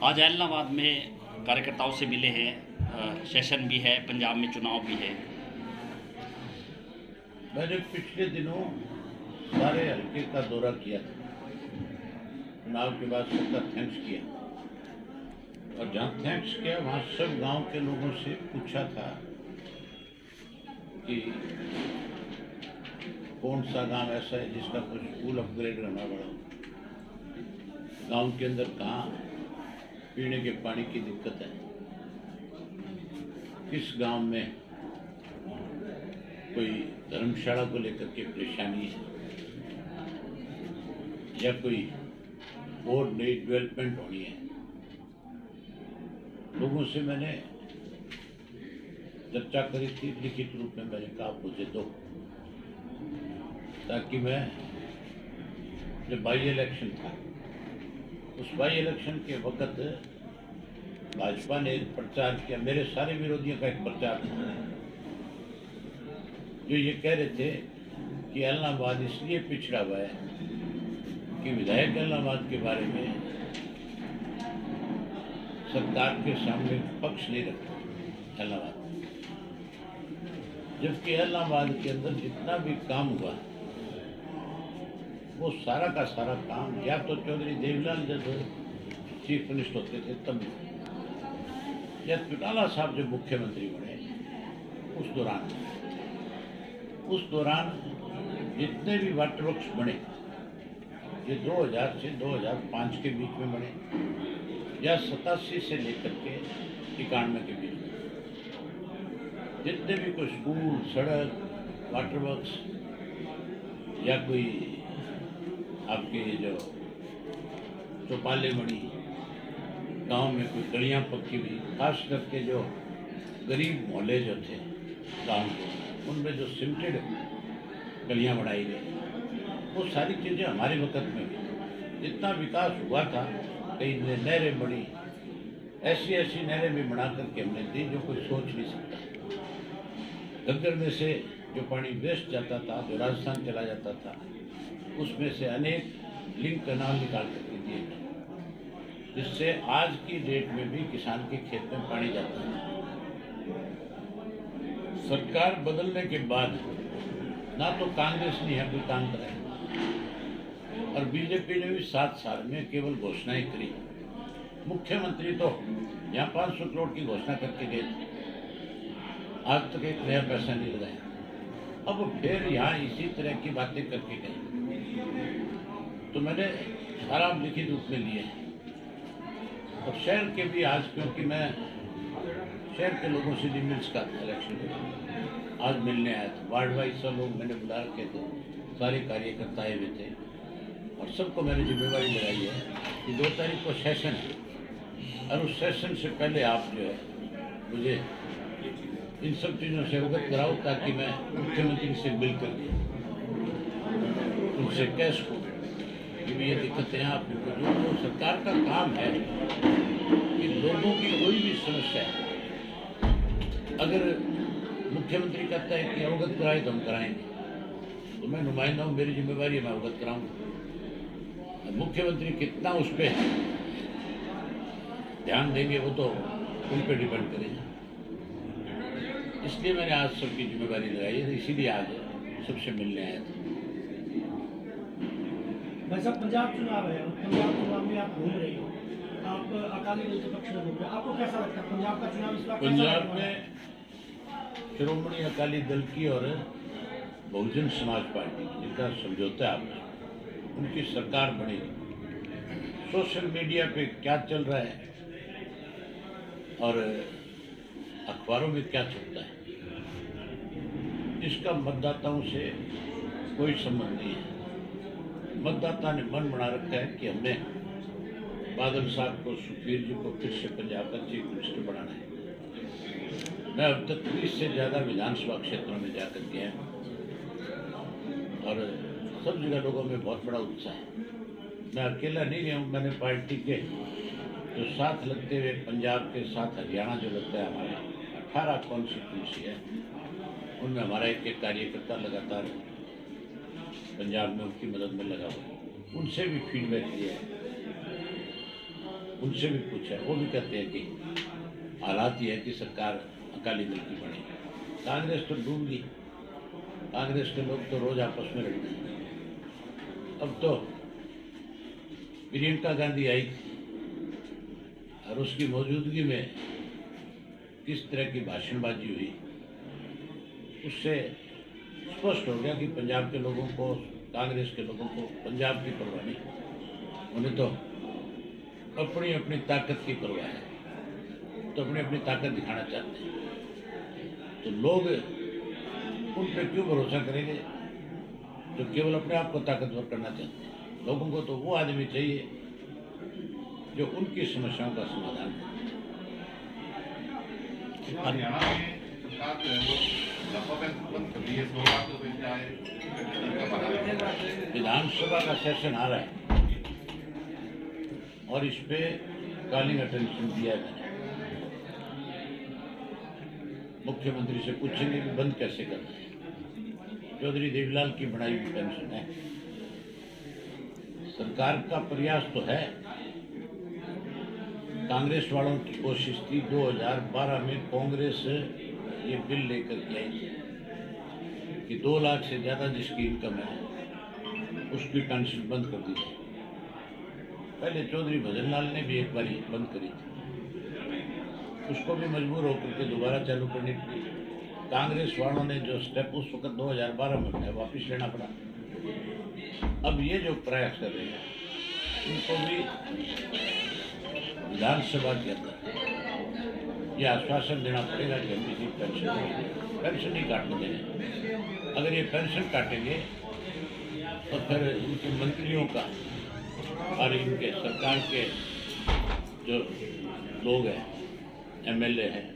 आज ऐलनाबाद में कार्यकर्ताओं से मिले हैं, सेशन भी है, पंजाब में चुनाव भी है। मैंने पिछले दिनों सारे हल्के का दौरा किया था, चुनाव के बाद सबका थैंक्स किया और जहाँ थैंक्स किया वहाँ सब गांव के लोगों से पूछा था कि कौन सा गांव ऐसा है जिसका कुछ स्कूल अपग्रेड करना पड़ा, गांव के अंदर कहाँ पीने के पानी की दिक्कत है, किस गांव में कोई धर्मशाला को लेकर के परेशानी है या कोई और नई डेवलपमेंट होनी है। लोगों से मैंने चर्चा करी थी, लिखित रूप में मैंने कहा मुझे दो, ताकि मैं जब बाई इलेक्शन था उस बाई इलेक्शन के वक्त भाजपा ने एक प्रचार किया, मेरे सारे विरोधियों का एक प्रचार था जो ये कह रहे थे कि ऐलनाबाद इसलिए पिछड़ा हुआ है कि विधायक ऐलनाबाद के बारे में सरकार के सामने पक्ष नहीं रखता ऐलनाबाद, जबकि ऐलनाबाद के अंदर जितना भी काम हुआ वो सारा का सारा काम या तो चौधरी देवीलाल जब चीफ मिनिस्टर होते थे तब, या चौटाला साहब जब मुख्यमंत्री बने उस दौरान जितने भी वाटर वर्क्स बने, ये 2000 से 2005 के बीच में बने या 87 से लेकर के 91 के बीच में, जितने भी कोई स्कूल, सड़क, वाटर वर्क्स या कोई आपके जो चौपाले बनी, गांव में कोई गलियां पक्की हुई, खास करके जो गरीब मोहल्ले जो थे गांव के, उनमें जो सिमटेड गलियां बनाई गई, वो सारी चीज़ें हमारे वक्त में भी जितना विकास हुआ था, कई नहरें बनी, ऐसी नहरें भी बना करके हमने दी जो कोई सोच नहीं सकता। घग्गर में से जो पानी वेस्ट जाता था, जो राजस्थान चला जाता था, उसमें से अनेक लिंक कैनाल निकाल करके दिए गए, जिससे आज की डेट में भी किसान के खेत में पानी जाता है। सरकार बदलने के बाद ना तो कांग्रेस ने यहाँ कोई काम कराया और बीजेपी ने भी 7 साल में केवल घोषणाएं करी। मुख्यमंत्री तो यहाँ 500 करोड़ की घोषणा करके गए थे, आज तक एक नया पैसा नहीं लगाया। अब फिर यहाँ इसी तरह की बातें करके गए, तो मैंने सारा लिखित रूप में लिए और शहर के भी आज, क्योंकि मैं शहर के लोगों से भी मिल सका था इलेक्शन के, आज मिलने आया था। वार्ड वाइज सब लोग मैंने बुला रखे थे, सारे कार्यकर्ता आए हुए थे और सबको मैंने जिम्मेवारी लगाई है कि 2 तारीख को सेशन है और उस सेशन से पहले आप जो है मुझे इन सब चीज़ों से अवगत कराओ, ताकि मैं मुख्यमंत्री से मिल कर उनसे कह सकूँ कि ये दिक्कतें हैं। आप जो सरकार का काम है कि लोगों की कोई भी समस्या है, अगर मुख्यमंत्री कहता है कि अवगत कराए तो हम कराएंगे, तो मैं नुमाइंदा हूँ, मेरी जिम्मेवारी है, मैं अवगत कराऊंगा। मुख्यमंत्री कितना उस पर ध्यान देंगे वो तो उन पर डिपेंड करेगा। इसलिए मैंने आज सबकी जिम्मेवारी लगाई है, इसीलिए आज सबसे मिलने आया था। भाई साहब, पंजाब चुनाव है, पंजाब चुनाव में आप घूम रहे हो, आप अकाली दल के पक्ष में घूम रहे हो, आपको कैसा लगता है पंजाब का चुनाव इस बार? पंजाब में श्रोमणी अकाली दल की और बहुजन समाज पार्टी जिनका समझौता है, उनकी सरकार बनेगी। सोशल मीडिया पे क्या चल रहा है और अखबारों में क्या चलता है, इसका मतदाताओं से कोई संबंध नहीं है। मतदाता ने मन बना रखा है कि हमने बादल साहब को, सुखबीर जी को फिर से पंजाब का चीफ मिनिस्टर बनाना है। मैं अब तक 30 से ज़्यादा विधानसभा क्षेत्रों में जाकर के हैं और सब जगह लोगों में बहुत बड़ा उत्साह है। मैं अकेला नहीं गया हूँ, मैंने पार्टी के जो साथ लगते हुए पंजाब के साथ हरियाणा जो लगता है, हमारे 18 कॉन्स्टिट्यूंसी है, उनमें हमारा एक कार्यकर्ता लगातार पंजाब में उसकी मदद में लगा हुआ है, उनसे भी फीडबैक लिया है। उनसे भी पूछा, वो भी कहते हैं कि हालात ये है कि सरकार अकाली दल की बने। कांग्रेस तो डूब गई, कांग्रेस के लोग तो रोज आपस में लड़ते हैं। अब तो प्रियंका गांधी आई थी और उसकी मौजूदगी में किस तरह की भाषणबाजी हुई, उससे स्पष्ट हो गया कि पंजाब के लोगों को, कांग्रेस के लोगों को पंजाब की परवाह नहीं, उन्हें तो अपनी अपनी ताकत की परवाह है, तो अपनी अपनी ताकत दिखाना चाहते हैं। तो लोग उन पर क्यों भरोसा करेंगे जो केवल अपने आप को ताकतवर करना चाहते हैं? लोगों को तो वो आदमी चाहिए जो उनकी समस्याओं का समाधान करे। हरियाणा में सरकार जो है वो लगभग बंद कर रही है, 2 लाख रुपए से आए इनका पता नहीं। विधानसभा का सेशन आ रहा है और इस पे कॉलिंग अटेंशन दिया है मैंने। मुख्यमंत्री से पूछेंगे कि बंद कैसे करना है। चौधरी देवीलाल की बनाई हुई पेंशन है, सरकार का प्रयास तो है। कांग्रेस वालों की कोशिश थी, 2012 में कांग्रेस ये बिल लेकर के आई थी कि 2 लाख से ज़्यादा जिसकी इनकम है उसकी पेंशन बंद कर दी जाए। पहले चौधरी भजन लाल ने भी एक बार बंद करी थी, उसको भी मजबूर होकर के दोबारा चालू करनी पड़ी। कांग्रेस वालों ने जो स्टेप उस वक्त 2012 में उठाया वापिस लेना पड़ा। अब ये जो प्रयास कर रहे हैं उनको भी विधानसभा के अंदर ये आश्वासन देना पड़ेगा कि हम किसी पेंशन नहीं काटने देंगे। अगर ये पेंशन काटेंगे तो फिर इनके मंत्रियों का और इनके सरकार के जो लोग हैं, एमएलए हैं,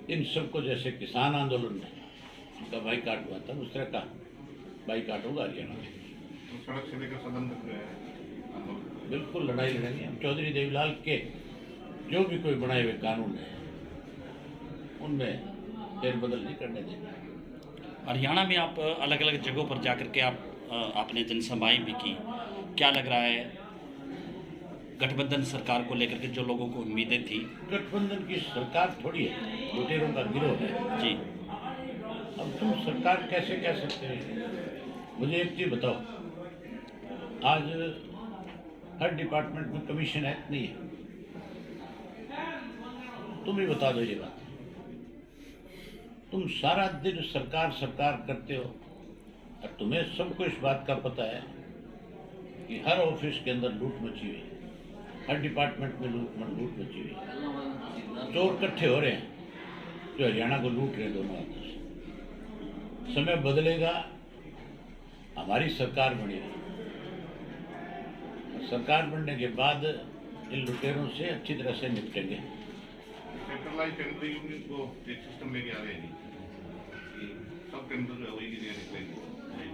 इन सबको जैसे किसान आंदोलन में उनका बाईकाट हुआ था, उस तरह का बाईकाट होगा हरियाणा में। तो सड़क से लेकर सदन तक आंदोलन। बिल्कुल लड़ाई लड़ेंगे हम। चौधरी देवीलाल के जो भी कोई बनाए हुए कानून है उनमें फेरबदल नहीं करने देंगे। हरियाणा में आप अलग अलग जगहों पर जाकर के आपने जनसभाएं भी की, क्या लग रहा है गठबंधन सरकार को लेकर के जो लोगों को उम्मीदें थी? गठबंधन की सरकार थोड़ी है, लुटेरों का गिरोह है जी। अब तुम सरकार कैसे कह सकते हैं? मुझे एक चीज बताओ, आज हर डिपार्टमेंट में कमीशन एक्ट नहीं है, तुम ही बता दो ये बात। तुम सारा दिन सरकार सरकार करते हो और तुम्हें सबको इस बात का पता है कि हर ऑफिस के अंदर लूट मची हुई है, हर डिपार्टमेंट में लूट मची हुई है। चोर इकट्ठे हो रहे हैं जो हरियाणा को लूट रहे हैं दोनों हाथों से। समय बदलेगा, हमारी सरकार बनेगी, सरकार बनने के बाद इन लुटेरों से अच्छी तरह से निपटेंगे। सेंट्रलाइज टेंडरिंग को एक सिस्टम लेके आ रहे हैं कि सब टेंडर जो है वही की निकलेंगे,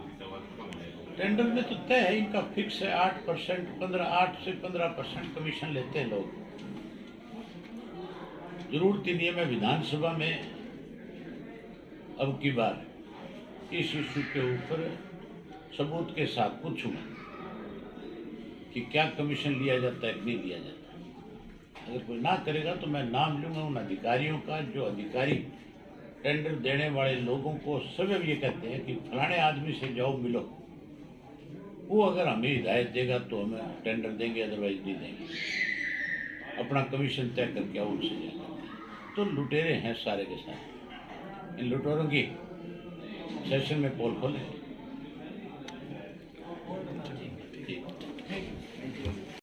खत्म हो जाएगा। टेंडर में तो तय है, इनका फिक्स है 8%, 8 से 15% कमीशन लेते हैं लोग। जरूरत ही नहीं है मैं विधानसभा में अब की बार इस इशू के ऊपर सबूत के साथ पूछूंगा कि क्या कमीशन लिया जाता है कि नहीं लिया जाता। अगर कोई ना करेगा तो मैं नाम लूंगा उन अधिकारियों का, जो अधिकारी टेंडर देने वाले लोगों को सब ये कहते हैं कि फलाने आदमी से जाओ मिलो, वो अगर हमें हिदायत देगा तो हमें टेंडर देंगे, अदरवाइज नहीं देंगे। अपना कमीशन तय करके आओ उनसे जाकर। तो लुटेरे हैं सारे के सारे। इन लुटेरों की सेशन में पोल खोलेंगे।